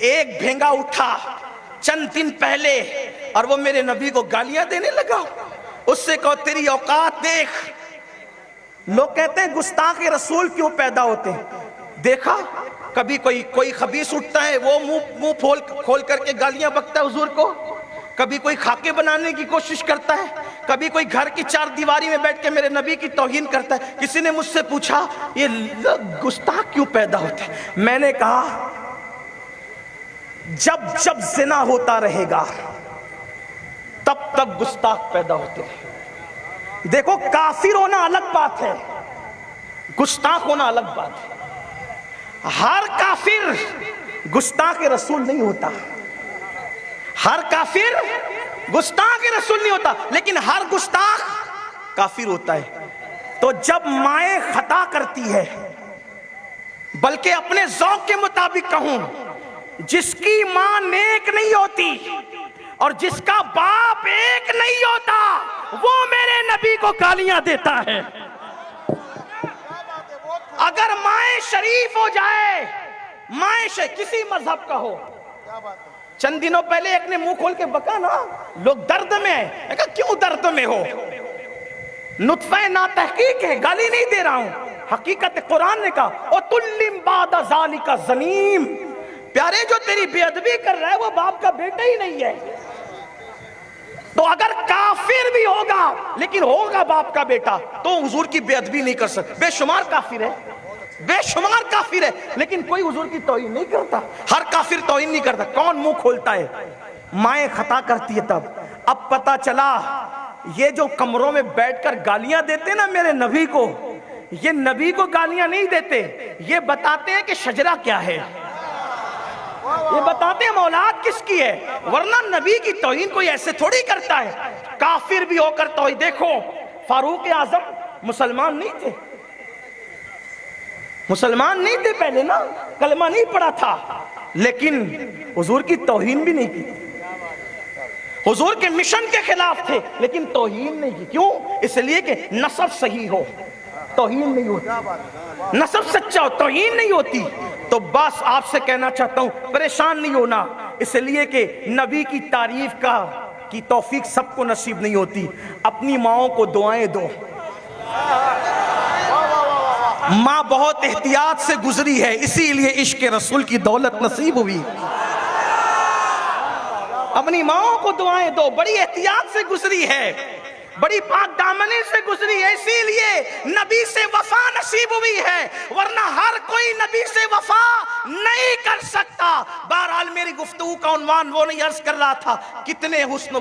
ایک بھینگا اٹھا چند دن پہلے اور وہ میرے نبی کو گالیاں دینے لگا. اس سے کہو تیری اوقات دیکھ. لوگ کہتے ہیں گستاخ رسول کیوں پیدا ہوتے ہیں. دیکھا کبھی کوئی خبیث اٹھتا ہے وہ منہ کھول کر کے گالیاں بکتا ہے حضور کو. کبھی کوئی خاکے بنانے کی کوشش کرتا ہے. کبھی کوئی گھر کی چار دیواری میں بیٹھ کے میرے نبی کی توہین کرتا ہے. کسی نے مجھ سے پوچھا یہ گستاخ کیوں پیدا ہوتے ہیں. میں نے کہا جب جب زنا ہوتا رہے گا تب تک گستاخ پیدا ہوتے ہیں. دیکھو کافر ہونا الگ بات ہے, گستاخ ہونا الگ بات ہے. ہر کافر گستاخ رسول نہیں ہوتا, ہر کافر گستاخ رسول نہیں ہوتا, لیکن ہر گستاخ کافر ہوتا ہے. تو جب مائیں خطا کرتی ہے, بلکہ اپنے ذوق کے مطابق کہوں, جس کی ماں نیک نہیں ہوتی اور جس کا باپ ایک نہیں ہوتا وہ میرے نبی کو گالیاں دیتا ہے. اگر مائیں شریف ہو جائے, کسی مذہب کا ہو. چند دنوں پہلے ایک نے منہ کھول کے بکا نا لوگ درد میں ہیں. میں کہا کیوں درد میں ہو؟ نطفہ ناتحقیق ہے, گالی نہیں دے رہا ہوں. حقیقت قرآن نے کہا وَتُلِّمْ بَعْدَ ذَلِكَ زَنِيمٌ. پیارے جو تیری بے ادبی کر رہا ہے وہ باپ کا بیٹا ہی نہیں ہے. تو اگر کافر بھی ہوگا لیکن ہوگا باپ کا بیٹا تو حضور کی بے ادبی نہیں کر سکتا. بے شمار کافر ہے, بے شمار کافر ہے, لیکن کوئی حضور کی توہین نہیں کرتا. ہر کافر توہین نہیں کرتا. کون منہ کھولتا ہے؟ مائیں خطا کرتی ہے تب. اب پتا چلا یہ جو کمروں میں بیٹھ کر گالیاں دیتے نا میرے نبی کو, یہ نبی کو گالیاں نہیں دیتے, یہ بتاتے ہیں کہ شجرہ کیا ہے, یہ بتاتے ہیں اولاد کس کی ہے. ورنہ نبی کی توہین کوئی ایسے تھوڑی کرتا ہے. کافر بھی ہو کر توہین. دیکھو فاروق اعظم مسلمان نہیں تھے, مسلمان نہیں تھے پہلے نا, کلمہ نہیں پڑھا تھا, لیکن حضور کی توہین بھی نہیں کی. حضور کے مشن کے خلاف تھے لیکن توہین نہیں کی. کیوں؟ اس لیے کہ نسب صحیح ہو توہین نہیں ہوتی, نسب سچا ہو توہین نہیں ہوتی. تو بس آپ سے کہنا چاہتا ہوں پریشان نہیں ہونا, اس لیے کہ نبی کی تعریف کی توفیق سب کو نصیب نہیں ہوتی. اپنی ماؤں کو دعائیں دو. ماں بہت احتیاط سے گزری ہے اسی لیے عشق رسول کی دولت نصیب ہوئی. اپنی ماؤں کو دعائیں دو, بڑی احتیاط سے گزری ہے, بڑی پاک دامنی سے گزری ہے, اسی لیے نبی سے وفا نصیب ہوئی ہے. ورنہ ہر کوئی نبی سے وفا نہیں کر سکتا. بہرحال میری گفتگو کا عنوان وہ نہیں عرض کر رہا تھا, کتنے حسن